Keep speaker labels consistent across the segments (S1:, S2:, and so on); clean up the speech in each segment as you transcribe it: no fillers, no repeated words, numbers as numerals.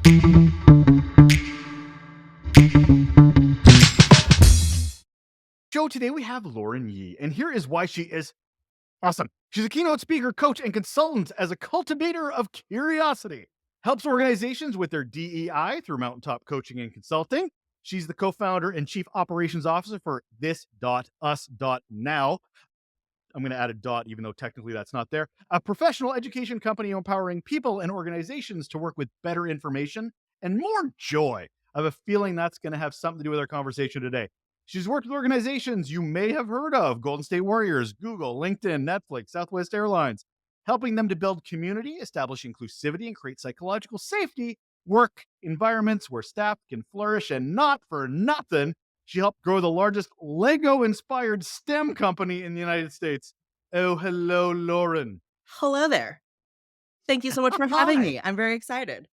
S1: Show today we have Lauren Yee, and here is why she is awesome. She's a keynote speaker, coach, and consultant as a cultivator of curiosity. Helps organizations with their DEI through mountaintop coaching and consulting. She's the co-founder and chief operations officer for this.us.now. I'm going to add a dot, even though technically that's not there. A professional education company empowering people and organizations to work with better information and more joy. I have a feeling that's going to have something to do with our conversation today. She's worked with organizations you may have heard of: Golden State Warriors, Google, LinkedIn, Netflix, Southwest Airlines, helping them to build community, establish inclusivity, and create psychological safety work environments where staff can flourish. And not for nothing, she helped grow the largest Lego-inspired STEM company in the United States. Oh, hello, Lauren.
S2: Hello there. Thank you so much for having
S1: Hi,
S2: me. I'm very excited.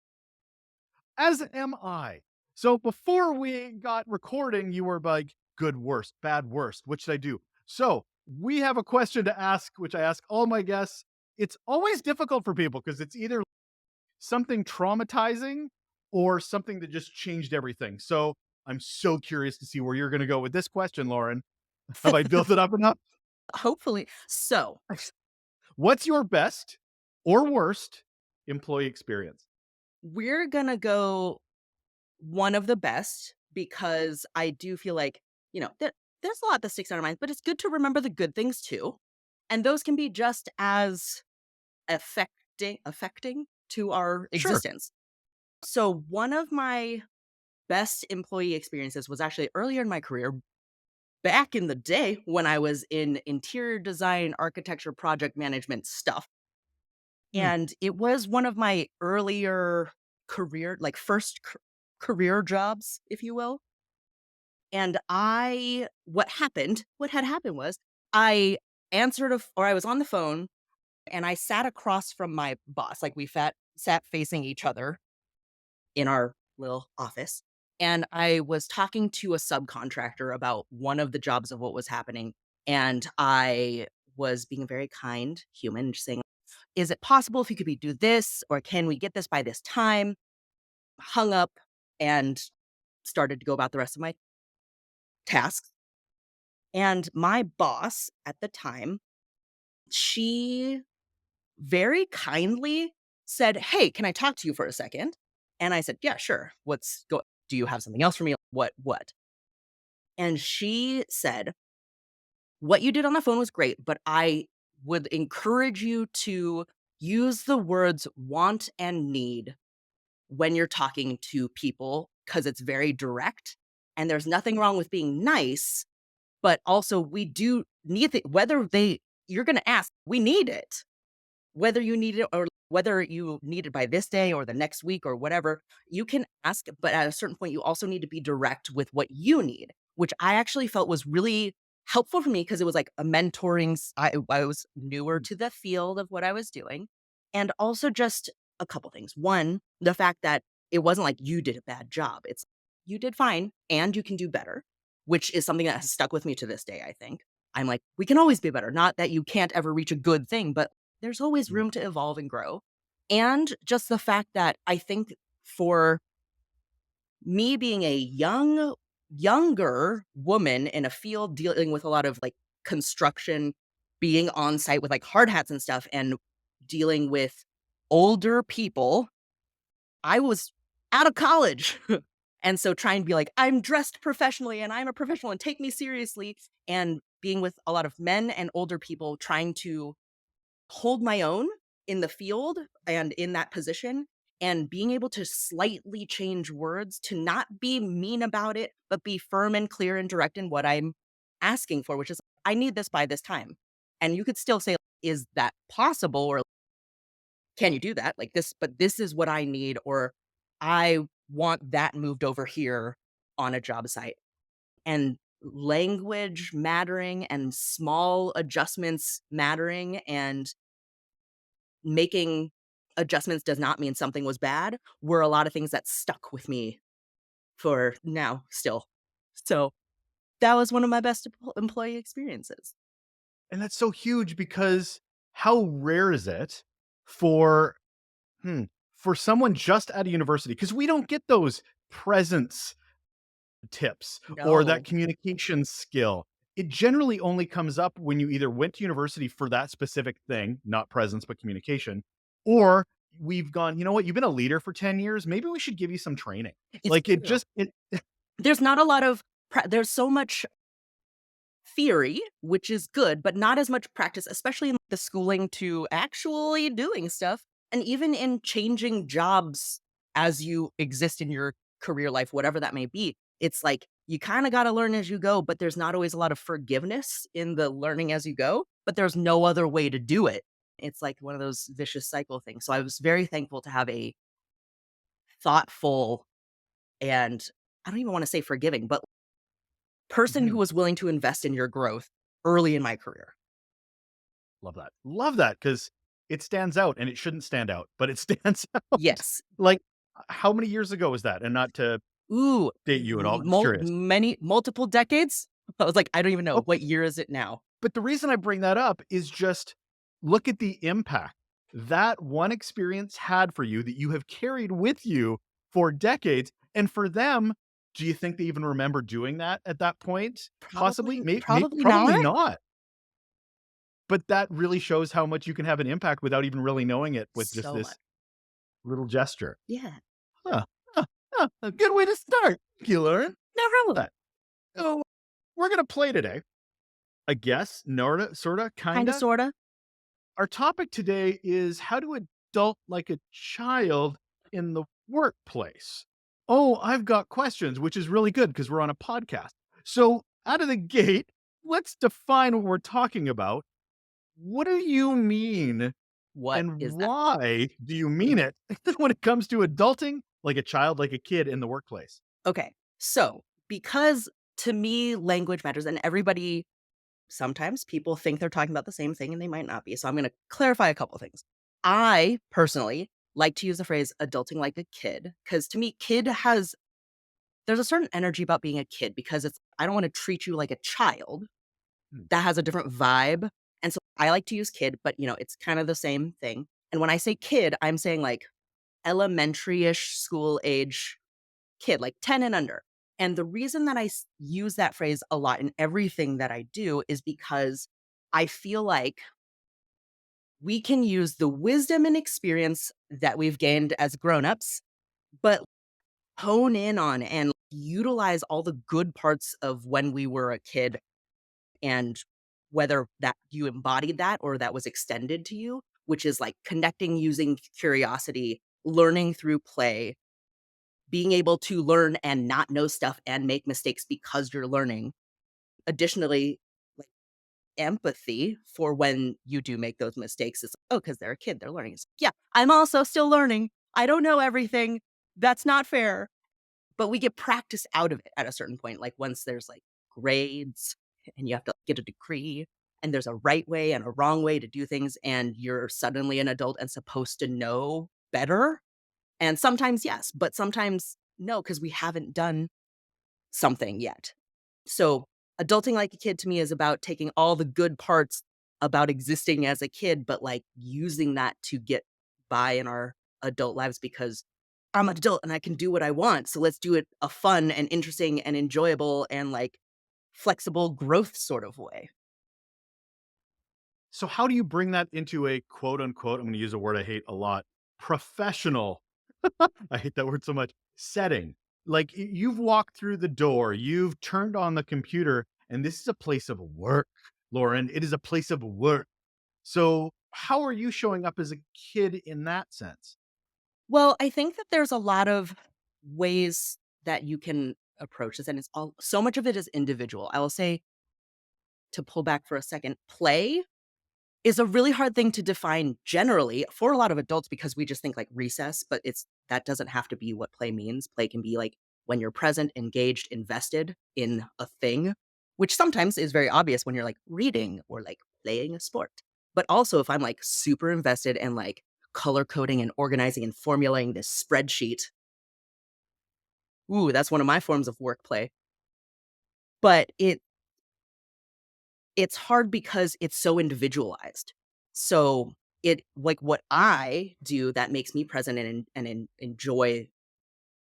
S1: as am I. So before we got recording, you were like, good, worst, bad, worst. What should I do? So we have a question to ask, which I ask all my guests. It's always difficult for people because it's either something traumatizing or something that just changed everything. So I'm so curious to see where you're going to go with this question, Lauren. Have I built it up enough?
S2: Hopefully. So,
S1: What's your best or worst employee experience?
S2: we're going to go one of the best because I do feel like, there's a lot that sticks out of our minds, but it's good to remember the good things too. And those can be just as affecting to our
S1: Sure.
S2: existence. So, one of my best employee experiences was actually earlier in my career, back in the day when I was in interior design, architecture, project management stuff.
S1: Hmm.
S2: And it was one of my earlier career, like career jobs, if you will. And what had happened was I or I was on the phone and I sat across from my boss. Like sat facing each other in our little office. And I was talking to a subcontractor about one of the jobs of what was happening. And I was being a very kind human, just saying, is it possible if you could do this, or can we get this by this time? Hung up and started to go about the rest of my tasks. And my boss at the time, she very kindly said, "Hey, can I talk to you for a second?" And I said, "Yeah, sure. Do you have something else for me? What?" And she said, "What you did on the phone was great, but I would encourage you to use the words want and need when you're talking to people, because it's very direct, and there's nothing wrong with being nice, but also we do need it, you're gonna ask, we need it. Whether you need it or whether you need it by this day or the next week or whatever, you can ask, but at a certain point, you also need to be direct with what you need," which I actually felt was really helpful for me because it was like a mentoring I was newer to the field of what I was doing, and also just a couple things. One, the fact that it wasn't like you did a bad job. It's you did fine and you can do better, which is something that has stuck with me to this day, I think. I'm like, we can always be better. Not that you can't ever reach a good thing, but there's always room to evolve and grow. And just the fact that I think for me being a younger woman in a field dealing with a lot of like construction, being on site with like hard hats and stuff, and dealing with older people, I was out of college. And so trying to be like, I'm dressed professionally and I'm a professional and take me seriously. And being with a lot of men and older people, trying to hold my own in the field and in that position, and being able to slightly change words to not be mean about it, but be firm and clear and direct in what I'm asking for, which is, I need this by this time. And you could still say, is that possible? Or can you do that? Like this, but this is what I need, or I want that moved over here on a job site. And language mattering and small adjustments mattering, and making adjustments does not mean something was bad, were a lot of things that stuck with me for now still. So that was one of my best employee experiences.
S1: And that's so huge because how rare is it for hmm, for someone just out of university, because we don't get those presence tips or that
S2: No.
S1: communication skill. It generally only comes up when you either went to university for that specific thing, not presence, but communication, or we've gone, you know what, you've been a leader for 10 years. Maybe we should give you some training.
S2: It's
S1: Like it
S2: true.
S1: just, it,
S2: There's not a lot of there's so much theory, which is good, but not as much practice, especially in the schooling to actually doing stuff. And even in changing jobs as you exist in your career life, whatever that may be, it's like you kind of got to learn as you go, but there's not always a lot of forgiveness in the learning as you go, but there's no other way to do it. It's like one of those vicious cycle things. So I was very thankful to have a thoughtful and I don't even want to say forgiving, but person who
S1: mhm,
S2: was willing to invest in your growth early in my career.
S1: love that. Love that because it stands out and it shouldn't stand out, but it stands out.
S2: Yes.
S1: Like, how many years ago was that? And not to
S2: Ooh,
S1: date you at all, I'm just curious.
S2: multiple decades? I was like, I don't even know.
S1: Okay.
S2: What year is it now?
S1: But the reason I bring that up is just look at the impact that one experience had for you that you have carried with you for decades. And for them, do you think they even remember doing that at that point? Possibly,
S2: Probably
S1: probably
S2: not.
S1: not. But that really shows how much you can have an impact without even really knowing it with just
S2: So much.
S1: this little gesture.
S2: Yeah,
S1: Huh, huh, huh, a good way to start. Thank you, Lauren.
S2: no problem.
S1: That. So we're gonna play today. I guess, sorta,
S2: Kinda,
S1: kinda.
S2: sorta.
S1: Our topic today is how to adult like a child in the workplace. Oh, I've got questions, which is really good because we're on a podcast. So, out of the gate, let's define what we're talking about. What do you mean
S2: What
S1: and
S2: is that?
S1: why do you mean it when it comes to adulting like a child, like a kid in the workplace?
S2: Okay, so, because to me, language matters, and everybody sometimes people think they're talking about the same thing, and they might not be, so I'm gonna clarify a couple things. I, personally, like to use the phrase "adulting like a kid" because to me, kid has there's a certain energy about being a kid because it's I don't wanna treat you like a child.
S1: Hmm,
S2: That has a different vibe, and so I like to use kid, but, it's kind of the same thing, and when I say kid, I'm saying, like, elementary-ish school age kid, like 10 and under, and the reason that I use that phrase a lot in everything that I do is because I feel like we can use the wisdom and experience that we've gained as grown-ups, but hone in on and utilize all the good parts of when we were a kid and whether that you embodied that or that was extended to you, which is like connecting using curiosity, learning through play, being able to learn and not know stuff and make mistakes because you're learning. Additionally, like empathy for when you do make those mistakes is, oh, because they're a kid, they're learning. It's, yeah, I'm also still learning. I don't know everything. That's not fair. But we get practice out of it at a certain point, like, once there's, like, grades and you have to get a degree, and there's a right way and a wrong way to do things, and you're suddenly an adult and supposed to know better, and sometimes, yes, but sometimes, no, because we haven't done something yet. So, adulting like a kid to me is about taking all the good parts about existing as a kid, but, like, using that to get by in our adult lives because I'm an adult and I can do what I want. So let's do it a fun and interesting and enjoyable and like flexible growth sort of way.
S1: So, how do you bring that into a quote unquote, I'm going to use a word I hate a lot, professional I hate that word so much. Setting. Like you've walked through the door, you've turned on the computer, and this is a place of work, Lauren. It is a place of work. So, how are you showing up as a kid in that sense?
S2: Well, I think that there's a lot of ways that you can approach this, and it's all so much of it is individual. I will say to pull back for a second, play is a really hard thing to define generally for a lot of adults because we just think like recess, but it's that doesn't have to be what play means. Play can be like when you're present, engaged, invested in a thing, which sometimes is very obvious when you're like reading or like playing a sport. But also if I'm like super invested and like color coding and organizing and formulating this spreadsheet, ooh, that's one of my forms of work play. But it's hard because it's so individualized. So it like what I do that makes me present and enjoy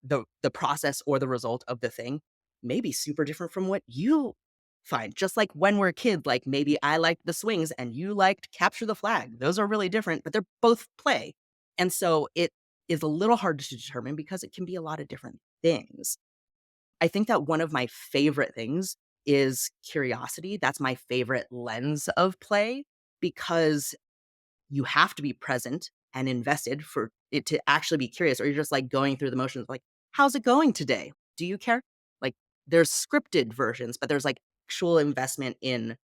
S2: the process or the result of the thing may be super different from what you find. Just like when we're kids, like maybe I liked the swings and you liked capture the flag. Those are really different, but they're both play. And so it is a little hard to determine because it can be a lot of different things. I think that one of my favorite things is curiosity. That's my favorite lens of play because you have to be present and invested for it to actually be curious, or you're just like going through the motions, like, how's it going today? Do you care? Like, there's scripted versions, but there's like actual investment in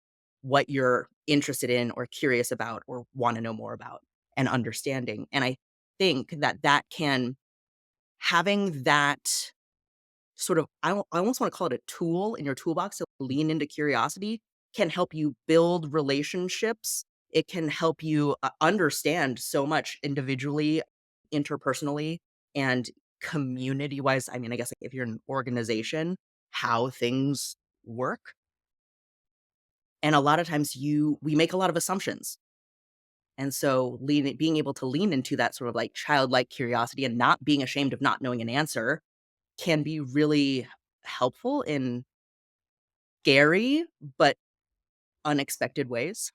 S2: what you're interested in or curious about or want to know more about and understanding. And I think that having that sort of I almost wanna call it a tool in your toolbox to lean into curiosity can help you build relationships. It can help you, understand so much individually, interpersonally, and community-wise. I mean, I guess, like, if you're in an organization, how things work, and a lot of times we make a lot of assumptions, and so being able to lean into that sort of, like, childlike curiosity and not being ashamed of not knowing an answer can be really helpful in scary, but unexpected ways.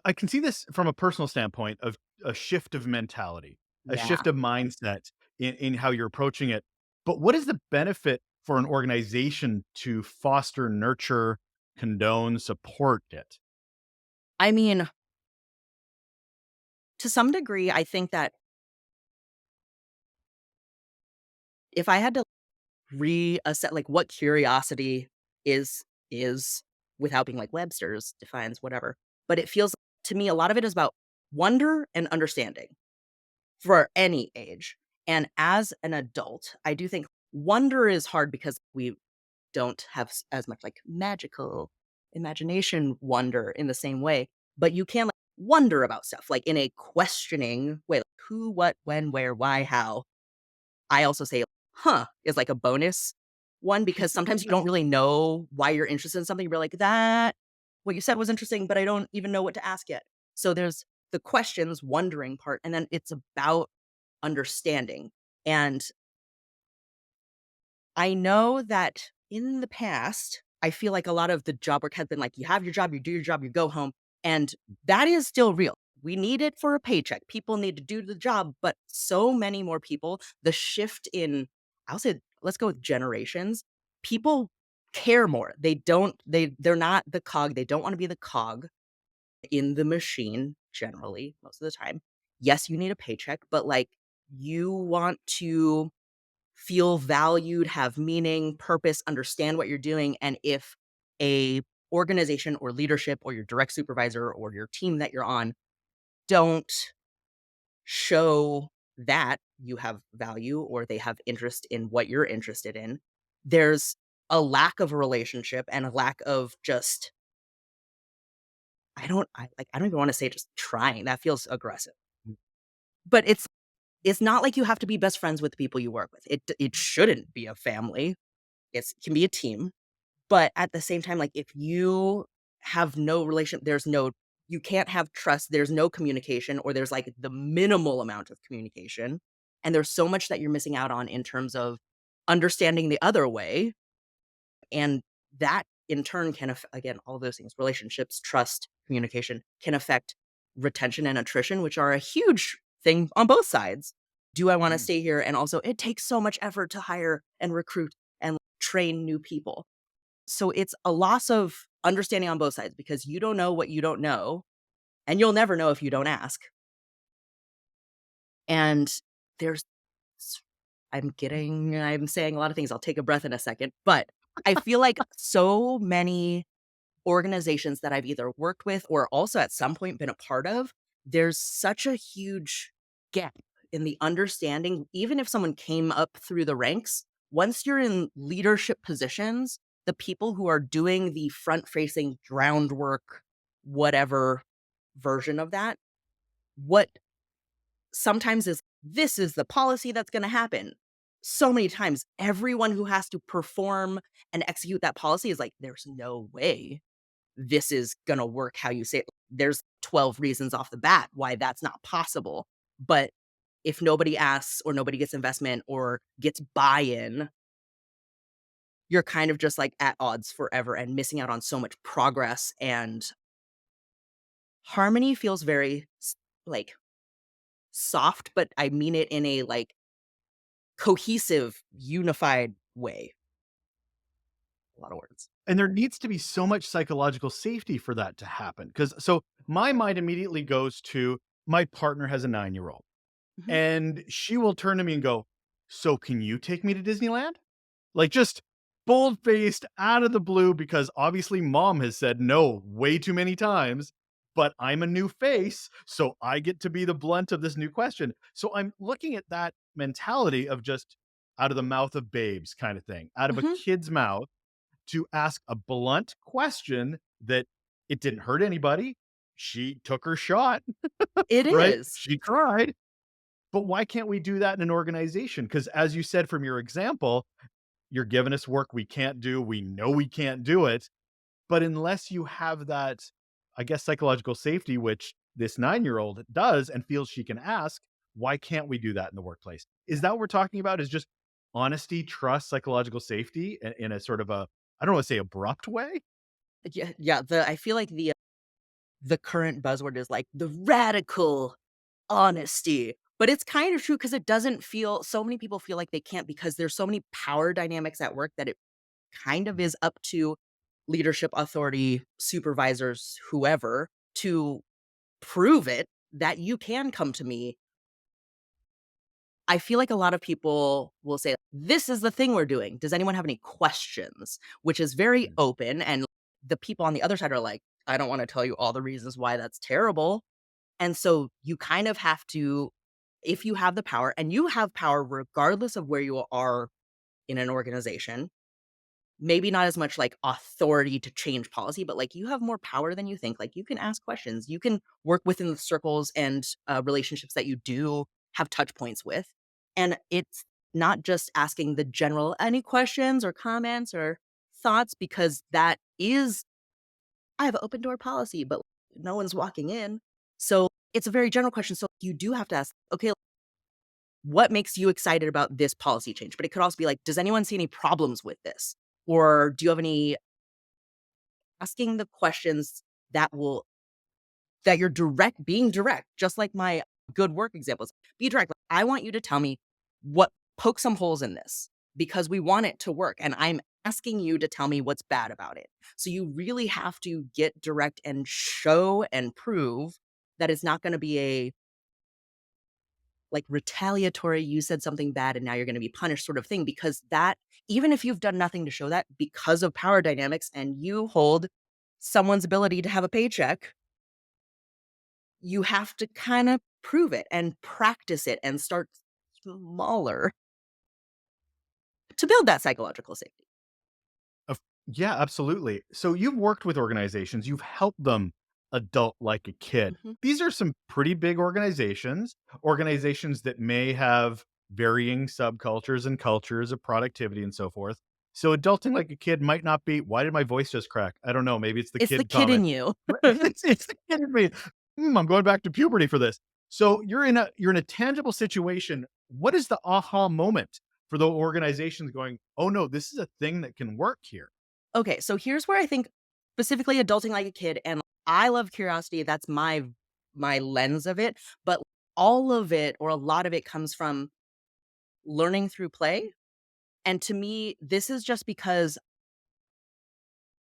S1: I can see this from a personal standpoint of a shift of mentality, a
S2: Yeah.
S1: shift of mindset in how you're approaching it. But what is the benefit for an organization to foster, nurture, condone, support it?
S2: I mean, to some degree, I think that if I had to reassess, like, what curiosity is without being like Webster's defines whatever, but it feels to me a lot of it is about wonder and understanding for any age. And as an adult, I do think wonder is hard because we don't have as much like magical imagination wonder in the same way, but you can like wonder about stuff like in a questioning way, like who, what, when, where, why, how. I also say, huh, is like a bonus one because sometimes you don't really know why you're interested in something. You're like, that, what you said was interesting, but I don't even know what to ask yet. So there's the questions, wondering part, and then it's about understanding. And I know that in the past, I feel like a lot of the job work has been like, you have your job, you do your job, you go home. And that is still real. We need it for a paycheck. People need to do the job, but so many more people, the shift in, I'll say, let's go with generations. People care more. They're not the cog. They don't want to be the cog in the machine generally, most of the time. Yes, you need a paycheck, but like you want to feel valued, have meaning, purpose, understand what you're doing, and if a organization or leadership or your direct supervisor or your team that you're on don't show that you have value or they have interest in what you're interested in, there's a lack of a relationship and a lack of just I don't even want to say just trying. That feels aggressive. But it's not like you have to be best friends with the people you work with. It shouldn't be a family. It can be a team. But at the same time, like, if you have no relation you can't have trust, there's no communication, or there's, like, the minimal amount of communication, and there's so much that you're missing out on in terms of understanding the other way, and that in turn can again, all those things, relationships, trust, communication, can affect retention and attrition, which are a huge thing on both sides. Do I wanna
S1: Mm.
S2: stay here? And also, it takes so much effort to hire and recruit and train new people. So it's a loss of understanding on both sides because you don't know what you don't know, and you'll never know if you don't ask. And there's s- I'm saying a lot of things. I'll take a breath in a second, but I feel like so many organizations that I've either worked with or also at some point been a part of, there's such a huge gap in the understanding. Even if someone came up through the ranks, once you're in leadership positions, the people who are doing the front facing groundwork, whatever version of that, what sometimes is this is the policy that's going to happen. So many times, everyone who has to perform and execute that policy is like, there's no way this is gonna work how you say it. There's 12 reasons off the bat why that's not possible. But if nobody asks or nobody gets investment or gets buy-in, you're kind of just like at odds forever and missing out on so much progress. And harmony feels very like soft, but I mean it in a like cohesive, unified way. A lot of words.
S1: And there needs to be so much psychological safety for that to happen. Because so my mind immediately goes to my partner has a 9-year-old,
S2: Mhm.
S1: and she will turn to me and go, "So can you take me to Disneyland?" Like, just bold-faced out of the blue because obviously mom has said no way too many times, but I'm a new face, so I get to be the blunt of this new question. So I'm looking at that mentality of just out of the mouth of babes kind of thing, out of a
S2: Mhm.
S1: kid's mouth to ask a blunt question that it didn't hurt anybody. She took her shot,
S2: It
S1: right?
S2: is.
S1: She tried. But why can't we do that in an organization? Because as you said from your example, you're giving us work we can't do. We know we can't do it. But unless you have that, I guess, psychological safety, which this 9-year-old does and feels she can ask, why can't we do that in the workplace? Is that what we're talking about? Is just honesty, trust, psychological safety in a sort of a, I don't want to say abrupt way?
S2: Yeah, yeah, I feel like the current buzzword is like the radical honesty, but it's kind of true because it doesn't feel so many people feel like they can't because there's so many power dynamics at work that it kind of is up to leadership, authority, supervisors, whoever to prove it that you can come to me. I feel like a lot of people will say, "This is the thing we're doing. Does anyone have any questions?" Which is very
S1: Mm.
S2: open, and the people on the other side are like, "I don't wanna tell you all the reasons why that's terrible." And so you kind of have to if you have the power, and you have power regardless of where you are in an organization, maybe not as much like authority to change policy, but like you have more power than you think. Like you can ask questions, you can work within the circles and relationships that you do have touch points with. And it's not just asking the general, any questions or comments or thoughts, because that is, I have open door policy, but no one's walking in. So it's a very general question. So you do have to ask, okay, what makes you excited about this policy change? But it could also be like, does anyone see any problems with this? Or do you have any asking the questions that will that you're direct being direct, just like my good work examples. Be direct. Like, I want you to tell me what poke some holes in this because we want it to work. And I'm asking you to tell me what's bad about it. So you really have to get direct and show and prove that it's not going to be a like retaliatory, you said something bad and now you're going to be punished sort of thing. Because that, even if you've done nothing to show that, because of power dynamics and you hold someone's ability to have a paycheck, you have to kind of prove it and practice it and start smaller to build that psychological safety.
S1: Of Yeah, absolutely. So you've worked with organizations, you've helped them adult like a kid.
S2: Mhm.
S1: These are some pretty big organizations, organizations that may have varying subcultures and cultures of productivity and so forth. So adulting like a kid might not be, why did my voice just crack? I don't know. Maybe it's the
S2: It's the
S1: kid
S2: kid in
S1: comment.
S2: you.
S1: It's the kid in me. I'm going back to puberty for this. So you're in a tangible situation. What is the aha moment for the organizations going, "Oh, no, this is a thing that can work here."
S2: Okay, so here's where I think specifically adulting like a kid, and I love curiosity, that's my lens of it, but all of it or a lot of it comes from learning through play. And to me, this is just because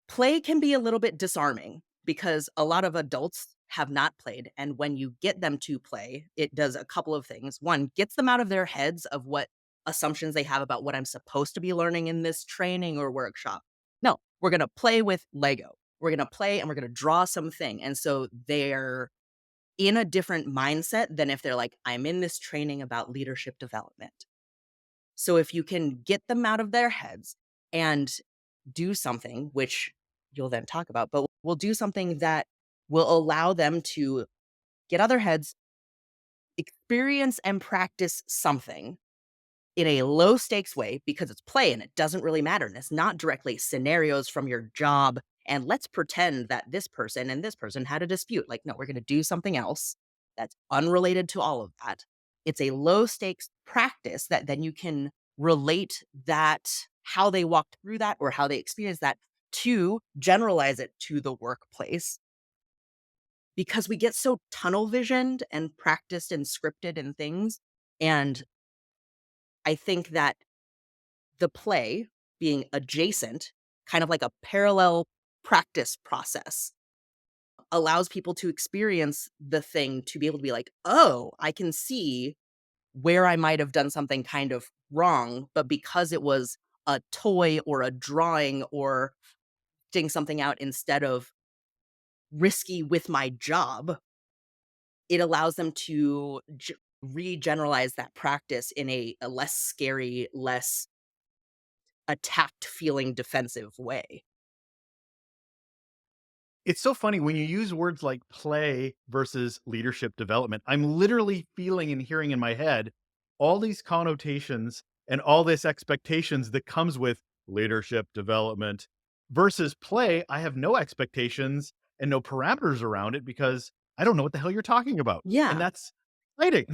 S2: play can be a little bit disarming because a lot of adults have not played. And when you get them to play, it does a couple of things. One, gets them out of their heads of what assumptions they have about what I'm supposed to be learning in this training or workshop. No, we're going to play with Lego. We're going to play and we're going to draw something. And so they're in a different mindset than if they're like, I'm in this training about leadership development. So if you can get them out of their heads and do something, which you'll then talk about, but we'll do something that will allow them to get out of their heads, experience and practice something in a low stakes way because it's play and it doesn't really matter. And it's not directly scenarios from your job And let's pretend that this person and this person had a dispute. Like, no, we're going to do something else that's unrelated to all of that. It's a low stakes practice that then you can relate that how they walked through that or how they experienced that to generalize it to the workplace because we get so tunnel visioned and practiced and scripted and things. And I think that the play being adjacent, kind of like a parallel practice process, allows people to experience the thing to be able to be like, oh, I can see where I might have done something kind of wrong, but because it was a toy or a drawing or doing something out instead of risky with my job, it allows them to regeneralize that practice in a less scary, less attacked feeling defensive way.
S1: It's so funny when you use words like play versus leadership development. I'm literally feeling and hearing in my head all these connotations and all this expectations that comes with leadership development versus play. I have no expectations and no parameters around it because I don't know what the hell you're talking about. And
S2: Yeah.
S1: that's exciting.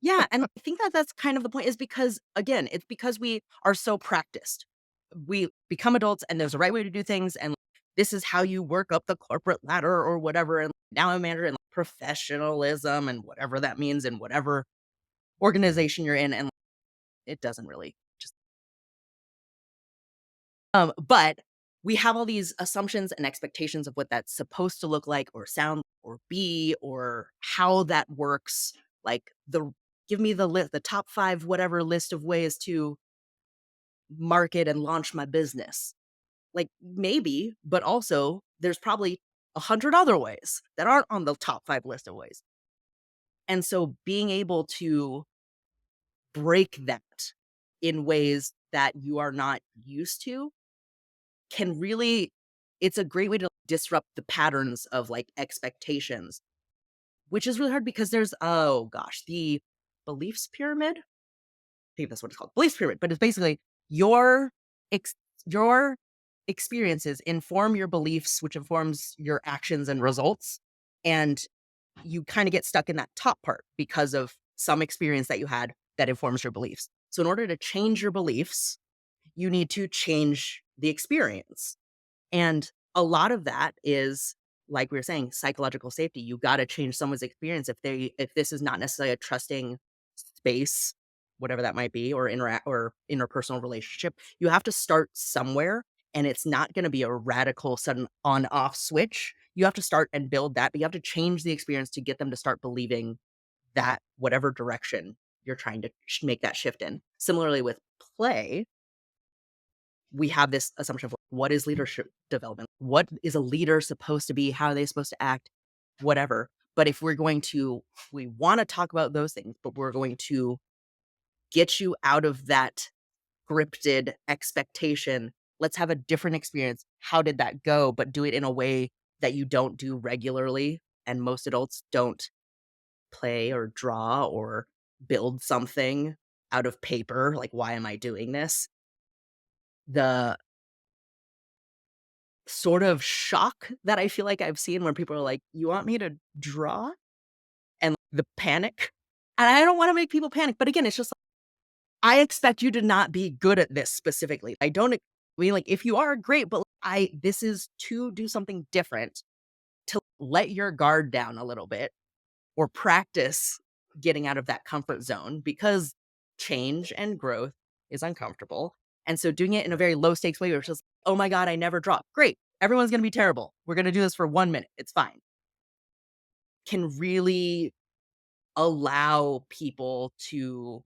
S2: Yeah, and I think that that's kind of the point is because, again, it's because we are so practiced. We become adults and there's a right way to do things, and this is how you work up the corporate ladder or whatever, and now I'm a manager and professionalism and whatever that means in whatever organization you're in, and it doesn't really just but we have all these assumptions and expectations of what that's supposed to look like or sound or be or how that works. Like the give me the list, the top 5 whatever list of ways to market and launch my business. Like maybe, but also there's probably 100 other ways that aren't on the top 5 list of ways. And so being able to break that in ways that you are not used to can really it's a great way to disrupt the patterns of, like, expectations, which is really hard because there's oh gosh, the beliefs pyramid? I think that's what it's called, beliefs pyramid, but it's basically your ex your experiences inform your beliefs, which informs your actions and results, and you kinda get stuck in that top part because of some experience that you had that informs your beliefs. So in order to change your beliefs, you need to change the experience. And a lot of that is, like we were saying, psychological safety. You gotta change someone's experience if this is not necessarily a trusting space, whatever that might be, or interact or interpersonal relationship. You have to start somewhere, and it's not gonna be a radical sudden on-off switch. You have to start and build that, but you have to change the experience to get them to start believing that whatever direction you're trying to make that shift in. Similarly with play, we have this assumption of what is leadership development? What is a leader supposed to be? How are they supposed to act? Whatever. But if we're going to, we want to talk about those things, but we're going to get you out of that scripted expectation. Let's have a different experience. How did that go? But do it in a way that you don't do regularly. And most adults don't play or draw or build something out of paper. Like, why am I doing this? The sort of shock that I feel like I've seen when people are like, "You want me to draw?" And the panic. And I don't wanna make people panic, but again, it's just like, I expect you to not be good at this specifically. I don't I mean, like, if you are, great, but I this is to do something different, to let your guard down a little bit or practice getting out of that comfort zone because change and growth is uncomfortable. And so doing it in a very low stakes way where it's just, oh my God, I never drop. Great. Everyone's going to be terrible. We're going to do this for 1 minute. It's fine. Can really allow people to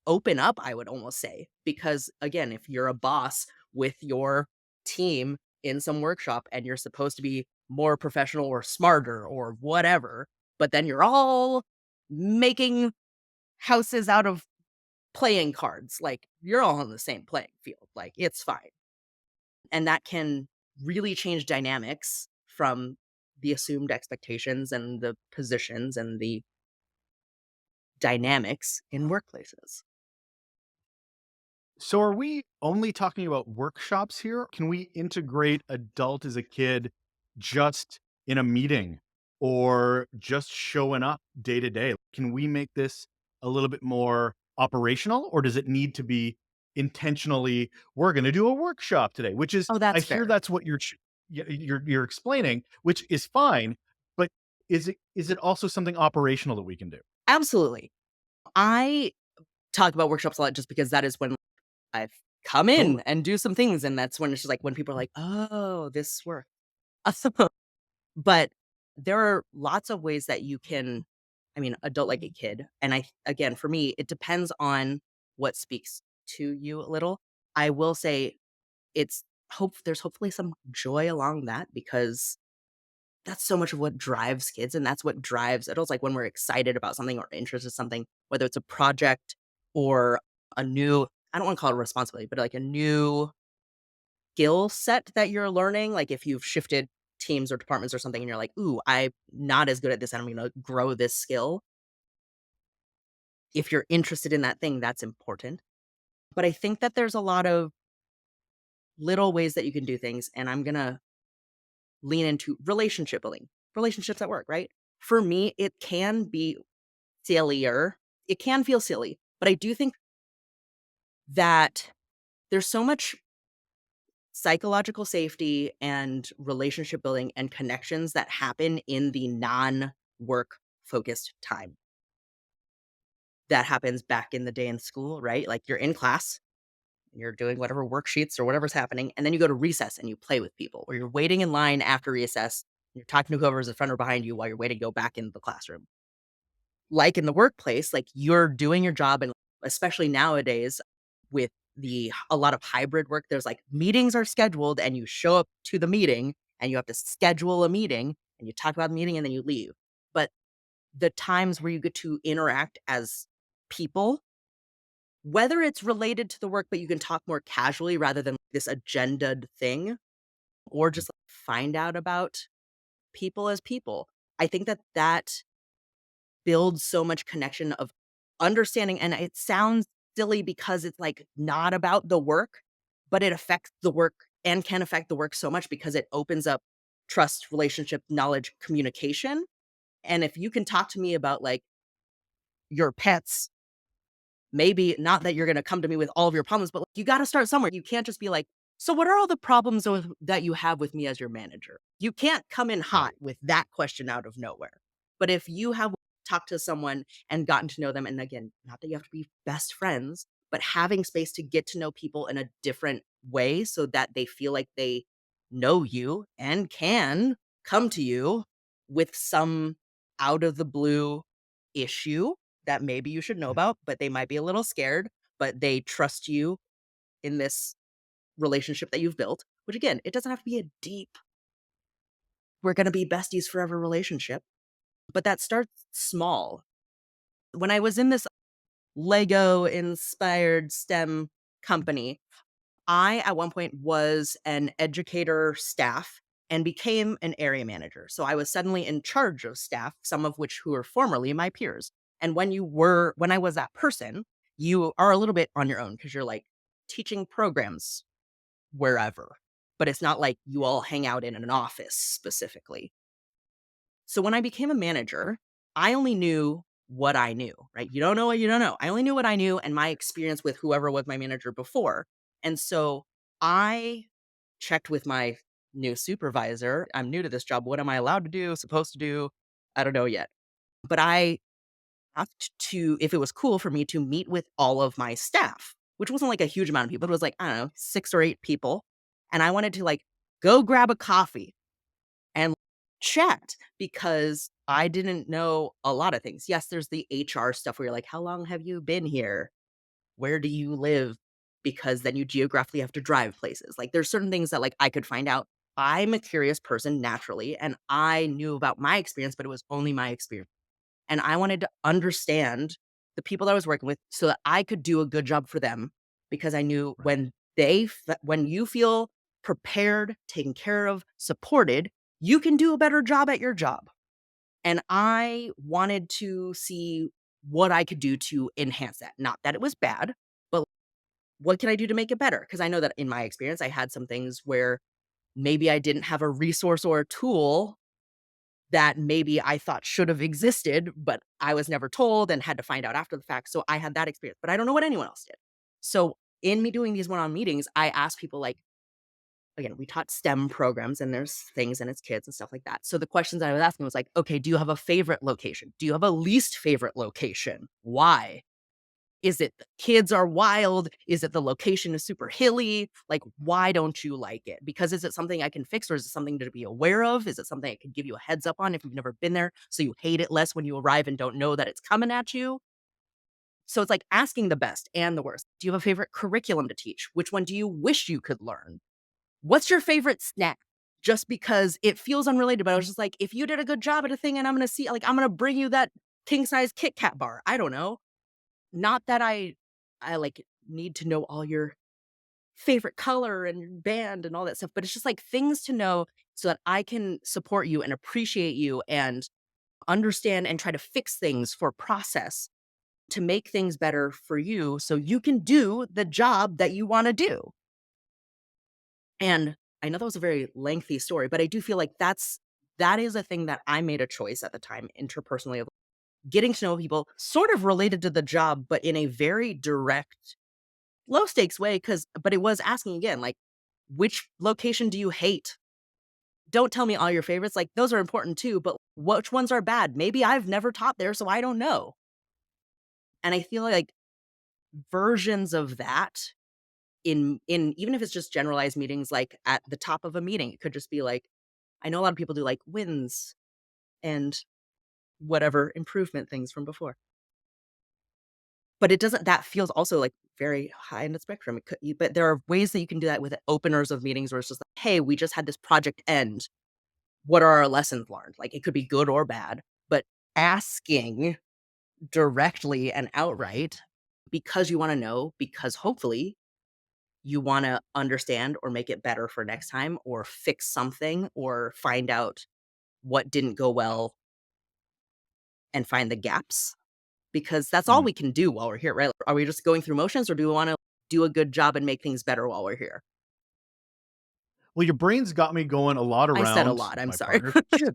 S2: open up, I would almost say. Because again, if you're a boss with your team in some workshop and you're supposed to be more professional or smarter or whatever, but then you're all making houses out of playing cards, like you're all on the same playing field. Like it's fine. And that can really change dynamics from the assumed expectations and the positions and the dynamics in workplaces.
S1: So are we only talking about workshops here? Can we integrate adult as a kid just in a meeting or just showing up day to day? Can we make this a little bit more operational, or does it need to be intentionally, we're going to do a workshop today, which is,
S2: Oh,
S1: I
S2: that's
S1: hear
S2: fair.
S1: that's what you're explaining, which is fine, but is it also something operational that we can do?
S2: Absolutely. I talk about workshops a lot just because that is when I've come in
S1: Totally.
S2: and do some things, and that's when it's just like when people are like, "Oh, this work." But there are lots of ways that you can, I mean, adult like a kid, and again, for me, it depends on what speaks to you a little. I will say it's there's hopefully some joy along that because that's so much of what drives kids, and that's what drives adults, like, when we're excited about something or interested in something, whether it's a project or a new, I don't wanna call it a responsibility, but, like, a new skill set that you're learning, like, if you've shifted teams or departments or something and you're like, "Ooh, I'm not as good at this, and I'm gonna grow this skill." If you're interested in that thing, that's important. But I think that there's a lot of little ways that you can do things, and I'm gonna lean into relationship building, relationships at work, right? For me, it can be sillier. It can feel silly, but I do think that there's so much psychological safety and relationship building and connections that happen in the non-work focused time. That happens back in the day in school, right? Like you're in class, you're doing whatever worksheets or whatever's happening, and then you go to recess and you play with people, or you're waiting in line after recess. You're talking to whoever's in front or behind you while you're waiting to go back into the classroom. Like in the workplace, like you're doing your job, and especially nowadays with a lot of hybrid work, there's like meetings are scheduled and you show up to the meeting and you have to schedule a meeting and you talk about the meeting and then you leave. But the times where you get to interact as people, whether it's related to the work, but you can talk more casually rather than this agended thing, or just like, find out about people as people. I think that that builds so much connection of understanding, and it sounds silly because it's, like, not about the work, but it affects the work and can affect the work so much because it opens up trust, relationship, knowledge, communication, and if you can talk to me about, like, your pets, maybe not that you're gonna come to me with all of your problems, but, like, you gotta start somewhere. You can't just be like, "So what are all the problems that you have with me as your manager?" You can't come in hot
S1: Right.
S2: with that question out of nowhere. But if you have talked to someone and gotten to know them, and again, not that you have to be best friends, but having space to get to know people in a different way so that they feel like they know you and can come to you with some out of the blue issue that maybe you should know about, but they might be a little scared, but they trust you in this relationship that you've built, which again, it doesn't have to be a deep, we're going to be besties forever relationship, but that starts small. When I was in this Lego inspired STEM company, I at one point was an educator staff and became an area manager. So I was suddenly in charge of staff, some of which who were formerly my peers. And when I was that person, you are a little bit on your own because you're like teaching programs wherever, but it's not like you all hang out in an office specifically. So when I became a manager, I only knew what I knew, right? You don't know what you don't know. I only knew what I knew and my experience with whoever was my manager before. And so I checked with my new supervisor. I'm new to this job. What am I allowed to do, supposed to do? I don't know yet. But I asked to, if it was cool for me to meet with all of my staff, which wasn't like a huge amount of people. It was like, I don't know, 6 or 8 people. And I wanted to like go grab a coffee and chat because I didn't know a lot of things. Yes, there's the HR stuff where you're like, how long have you been here? Where do you live? Because then you geographically have to drive places. Like there's certain things that like I could find out. I'm a curious person naturally, and I knew about my experience, but it was only my experience. And I wanted to understand the people that I was working with so that I could do a good job for them because I knew
S1: Right.
S2: when you feel prepared, taken care of, supported, you can do a better job at your job. And I wanted to see what I could do to enhance that. Not that it was bad, but what can I do to make it better? Because I know that in my experience, I had some things where maybe I didn't have a resource or a tool that maybe I thought should have existed, but I was never told and had to find out after the fact. So I had that experience, but I don't know what anyone else did. So in me doing these one-on meetings, I asked people like, again, we taught STEM programs and there's things and it's kids and stuff like that. So the questions I was asking was like, okay, do you have a favorite location? Do you have a least favorite location? Why? Is it the kids are wild? Is it the location is super hilly? Like, why don't you like it? Because is it something I can fix or is it something to be aware of? Is it something I could give you a heads up on if you've never been there so you hate it less when you arrive and don't know that it's coming at you? So it's like asking the best and the worst. Do you have a favorite curriculum to teach? Which one do you wish you could learn? What's your favorite snack? Just because it feels unrelated, but I was just like, if you did a good job at a thing and I'm gonna see, like, I'm gonna bring you that king size Kit Kat bar. I don't know. Not that I like need to know all your favorite color and your band and all that stuff, but it's just like things to know so that I can support you and appreciate you and understand and try to fix things for process to make things better for you so you can do the job that you want to do. And I know that was a very lengthy story, but I do feel like that is a thing that I made a choice at the time interpersonally of getting to know people sort of related to the job, but in a very direct, low stakes way. But it was asking again, like, which location do you hate? Don't tell me all your favorites. Like, those are important too, but which ones are bad? Maybe I've never taught there, so I don't know. And I feel like versions of that in even if it's just generalized meetings, like at the top of a meeting, it could just be like, I know a lot of people do like wins and whatever improvement things from before. But it doesn't that feels also, like, very high in the spectrum. It could you but there are ways that you can do that with openers of meetings where it's just like, "Hey, we just had this project end. What are our lessons learned?" Like, it could be good or bad, but asking directly and outright because you wanna know, because hopefully you wanna understand or make it better for next time or fix something or find out what didn't go well and find the gaps. Because that's all
S1: Mm.
S2: we can do while we're here, right? Are we just going through motions or do we wanna do a good job and make things better while we're here?
S1: Well, your brain's got me going a lot
S2: I said a
S1: around
S2: lot, I'm
S1: my
S2: sorry.
S1: partner's kid.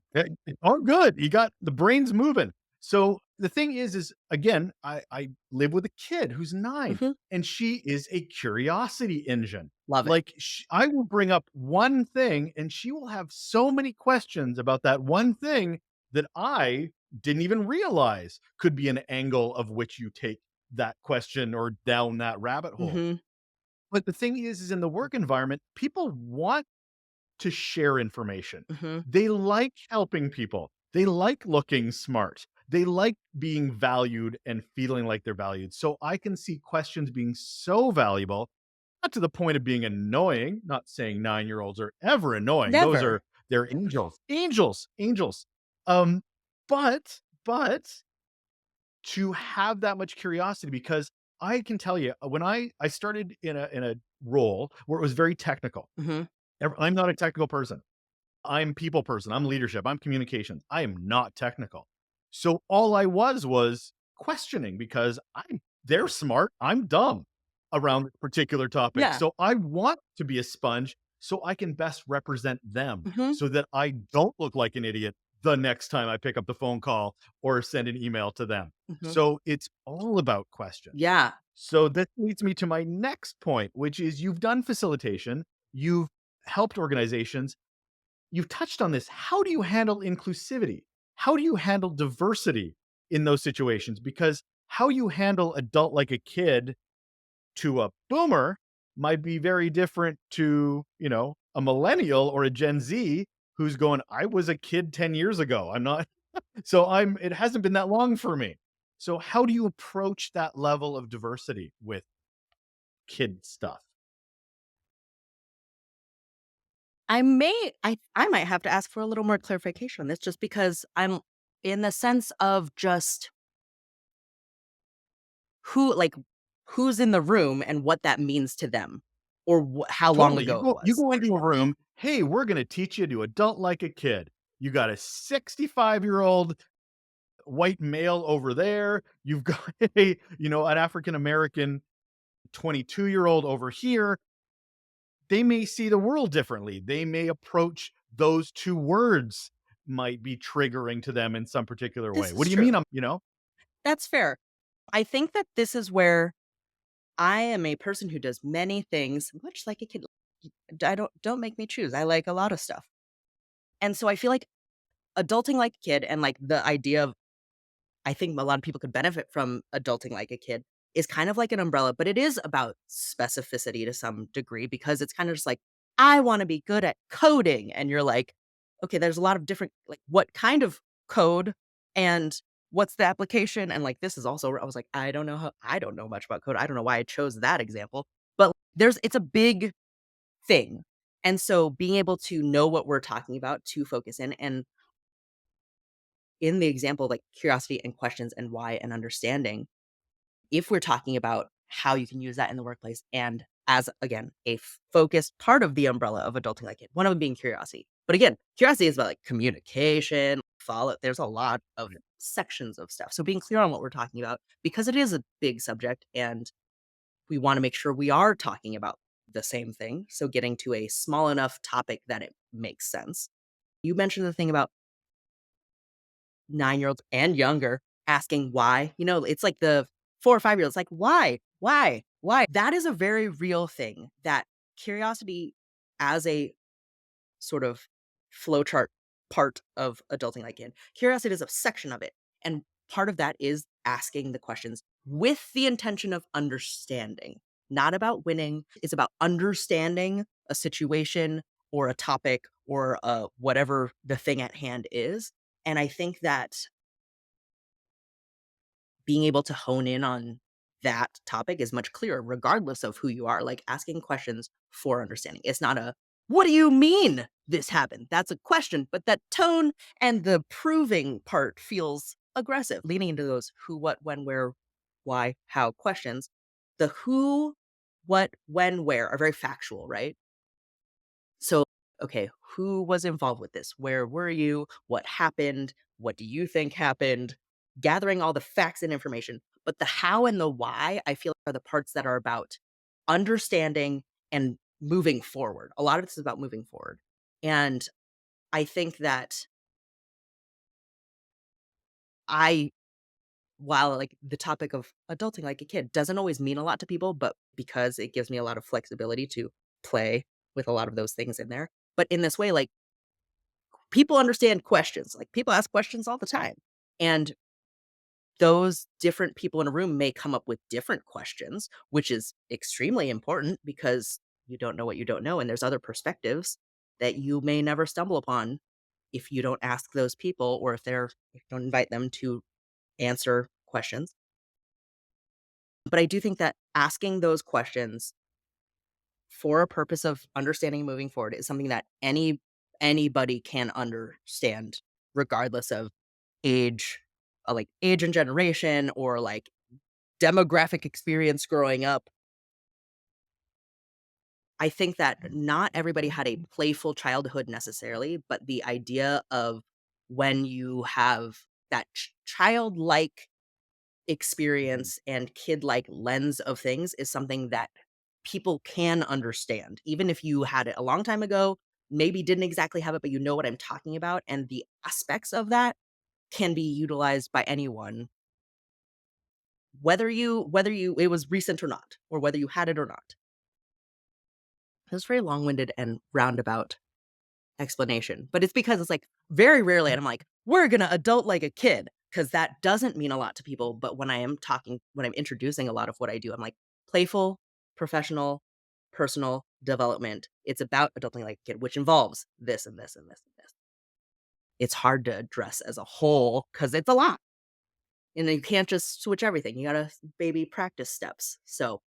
S1: Oh, good. You got the brains moving. So the thing is again, I live with a kid who's 9,
S2: Mhm.
S1: and she is a curiosity engine.
S2: Love it.
S1: Like I will bring up one thing, and she will have so many questions about that one thing that I didn't even realize could be an angle of which you take that question or down that rabbit hole.
S2: Mhm,
S1: But the thing is in the work environment, people want to share information.
S2: mhm.
S1: They like helping people. They like looking smart. They like being valued and feeling like they're valued. So I can see questions being so valuable, not to the point of being annoying, not saying 9-year-olds are ever annoying. Those
S2: Never.
S1: are they're angels. Angels, angels. Um, but to have that much curiosity because I can tell you when I started in a role where it was very technical.
S2: Mhm.
S1: I'm not a technical person. I'm people person. I'm leadership. I'm communications. I am not technical. So all I was questioning because they're smart. I'm dumb around this particular topic.
S2: Yeah.
S1: So I want to be a sponge so I can best represent them
S2: Mhm,
S1: so that I don't look like an idiot the next time I pick up the phone call or send an email to them.
S2: mhm.
S1: So it's all about questions.
S2: Yeah.
S1: So that leads me to my next point, which is you've done facilitation, you've helped organizations. You've touched on this. How do you handle inclusivity? How do you handle diversity in those situations? Because how you handle adult like a kid to a boomer might be very different to, a millennial or a Gen Z who's going, I was a kid 10 years ago. I'm not, it hasn't been that long for me. So, how do you approach that level of diversity with kid stuff?
S2: I might have to ask for a little more clarification on this just because I'm in the sense of just who like, who's in the room and what that means to them or how long
S1: Totally.
S2: ago it
S1: You
S2: was.
S1: go into a room, "Hey, we're gonna teach you to adult like a kid." You got a 65-year-old white male over there. You've got an African American 22-year-old over here, they may see the world differently. They may approach those 2 words might be triggering to them in some particular way.
S2: This
S1: What
S2: is
S1: do you mean?
S2: true.
S1: You know?
S2: That's fair. I think that this is where I am a person who does many things, much like a kid. I don't make me choose. I like a lot of stuff. And so I feel like adulting like a kid and like the idea of I think a lot of people could benefit from adulting like a kid is kind of like an umbrella, but it is about specificity to some degree because it's kind of just like, I want to be good at coding. And you're like, okay, there's a lot of different, like, what kind of code and what's the application? And like, this is also, I was like, I don't know much about code. I don't know why I chose that example, but it's a big thing. And so being able to know what we're talking about to focus in the example, like curiosity and questions and why and understanding, if we're talking about how you can use that in the workplace and as again a focused part of the umbrella of adulting like it, one of them being curiosity. But again, curiosity is about like communication, follow. There's a lot of sections of stuff. So being clear on what we're talking about because it is a big subject and we want to make sure we are talking about the same thing. So getting to a small enough topic that it makes sense. You mentioned the thing about 9-year-olds and younger asking why. You know, it's like the 4 or 5-year-olds like, "Why? Why? Why?" That is a very real thing that curiosity as a sort of flowchart part of adulting like in. Curiosity is a section of it, and part of that is asking the questions with the intention of understanding, not about winning. It's about understanding a situation or a topic or, whatever the thing at hand is, and I think that being able to hone in on that topic is much clearer regardless of who you are, like asking questions for understanding. It's not a, "What do you mean this happened?" That's a question, but that tone and the proving part feels aggressive, leaning into those who, what, when, where, why, how questions. The who, what, when, where are very factual, right? So, okay, who was involved with this? Where were you? What happened? What do you think happened? Gathering all the facts and information. But the how and the why, I feel are the parts that are about understanding and moving forward. A lot of this is about moving forward. And I think that I, while like the topic of adulting like a kid doesn't always mean a lot to people, but because it gives me a lot of flexibility to play with a lot of those things in there. But in this way, like people understand questions. Like people ask questions all the time. And those different people in a room may come up with different questions, which is extremely important because you don't know what you don't know. And there's other perspectives that you may never stumble upon if you don't ask those people or if you don't invite them to answer questions. But I do think that asking those questions for a purpose of understanding and moving forward is something that anybody can understand regardless of age, like age and generation or like demographic experience growing up. I think that not everybody had a playful childhood necessarily, but the idea of when you have that childlike experience and kid-like lens of things is something that people can understand. Even if you had it a long time ago, maybe didn't exactly have it, but you know what I'm talking about, and the aspects of that can be utilized by anyone, whether you it was recent or not, or whether you had it or not. It was very long-winded and roundabout explanation, but it's because it's, like, very rarely and I'm like, "We're gonna adult like a kid," because that doesn't mean a lot to people, but when I'm introducing a lot of what I do, I'm like, playful, professional, personal development. It's about adulting like a kid, which involves this and this and this and this. It's hard to address as a whole because it's a lot, and you can't just switch everything. You gotta baby practice steps. So,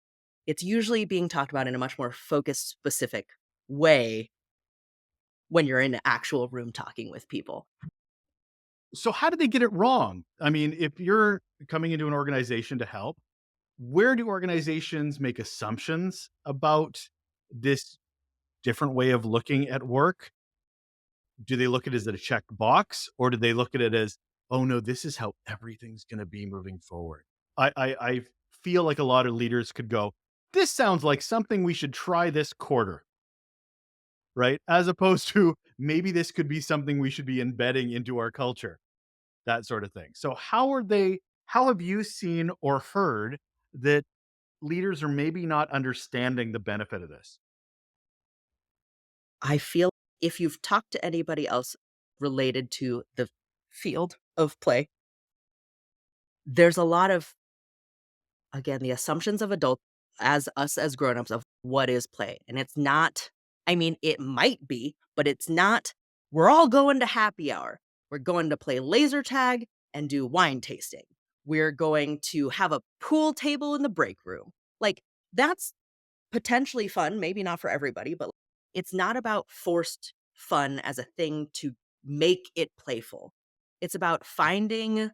S2: it's usually being talked about in a much more focused, specific way when you're in an actual room talking with people.
S1: So how did they get it wrong? I mean, if you're coming into an organization to help, where do organizations make assumptions about this different way of looking at work? Do they look at it as a checked box, or do they look at it as, "Oh, no, this is how everything's gonna be moving forward"? I feel like a lot of leaders could go, this sounds like something we should try this quarter, right? As opposed to maybe this could be something we should be embedding into our culture, that sort of thing. So, how have you seen or heard that leaders are maybe not understanding the benefit of this?
S2: I feel if you've talked to anybody else related to the field of play, there's a lot of, again, the assumptions of adults as us as grown-ups of what is play. And it's not, I mean, it might be, but it's not, we're all going to happy hour. We're going to play laser tag and do wine tasting. We're going to have a pool table in the break room. Like, that's potentially fun, maybe not for everybody, but it's not about forced fun as a thing to make it playful. It's about finding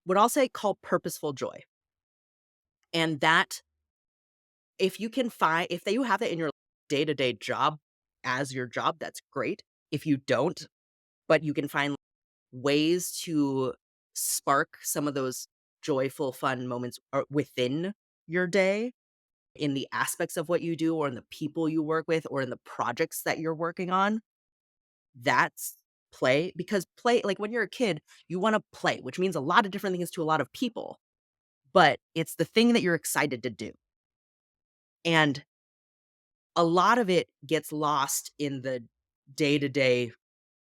S2: what I'll say call purposeful joy. And that if you can find if you have it in your day-to-day job as your job, that's great. If you don't, but you can find ways to spark some of those joyful, fun moments within your day in the aspects of what you do or in the people you work with or in the projects that you're working on, that's play. Because play, like when you're a kid, you want to play, which means a lot of different things to a lot of people, but it's the thing that you're excited to do. And a lot of it gets lost in the day to day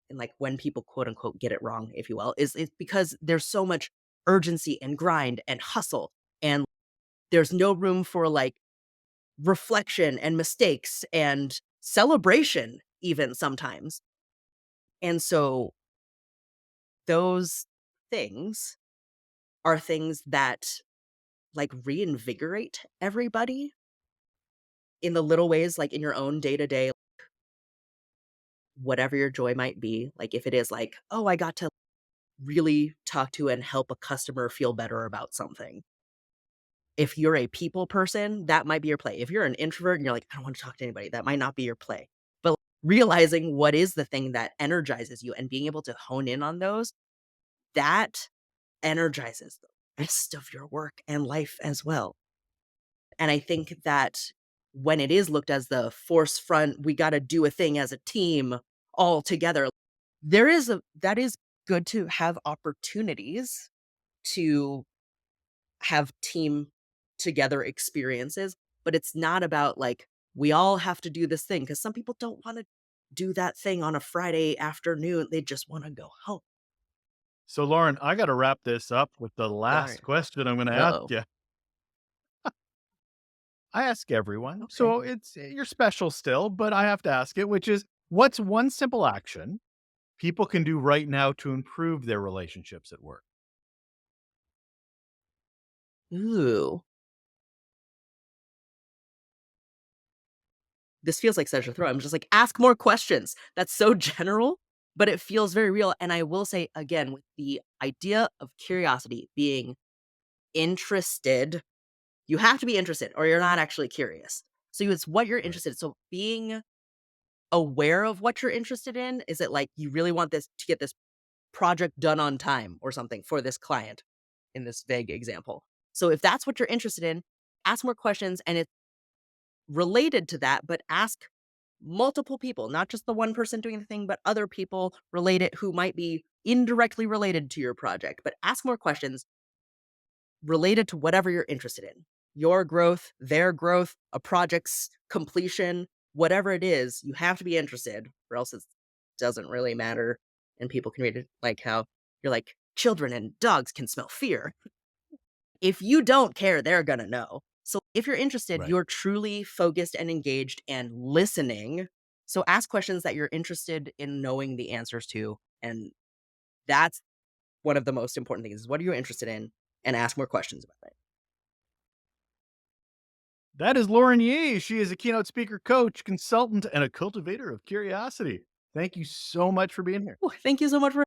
S2: and like when people quote unquote get it wrong, if you will, is because there's so much urgency and grind and hustle. And there's no room for like reflection and mistakes and celebration, even sometimes. And so those things are things that like reinvigorate everybody in the little ways, like in your own day to day, whatever your joy might be. Like if it is like, oh, I got to really talk to and help a customer feel better about something. If you're a people person, that might be your play. If you're an introvert and you're like, I don't want to talk to anybody, that might not be your play. But realizing what is the thing that energizes you and being able to hone in on those, that energizes the rest of your work and life as well. And I think that when it is looked as the force front, we got to do a thing as a team all together. That is good to have opportunities to have team together experiences, but it's not about like we all have to do this thing because some people don't want to do that thing on a Friday afternoon. They just want to go home.
S1: So, Lauren, I got to wrap this up with the
S2: All right.
S1: last question I'm going to ask
S2: Uh-oh.
S1: you. I ask everyone,
S2: Okay.
S1: so it's you're special still, but I have to ask it, which is what's one simple action people can do right now to improve their relationships at work?
S2: Ooh. This feels like such a throw. I'm just like, ask more questions. That's so general, but it feels very real. And I will say again, with the idea of curiosity being interested, you have to be interested or you're not actually curious. So it's what you're
S1: Right.
S2: interested in. So being aware of what you're interested in, is it like you really want this to get this project done on time or something for this client in this vague example. So if that's what you're interested in, ask more questions and it's related to that, but ask multiple people, not just the one person doing the thing, but other people related who might be indirectly related to your project. But ask more questions related to whatever you're interested in. Your growth, their growth, a project's completion, whatever it is, you have to be interested, or else it doesn't really matter. And people can read it like how you're like, children and dogs can smell fear. If you don't care, they're gonna know. So if you're interested,
S1: Right.
S2: you're truly focused and engaged and listening. So ask questions that you're interested in knowing the answers to. And that's one of the most important things is what are you interested in? And ask more questions about it.
S1: That is Lauren Yee. She is a keynote speaker, coach, consultant, and a cultivator of curiosity. Thank you so much for being here.
S2: Ooh, thank you so much for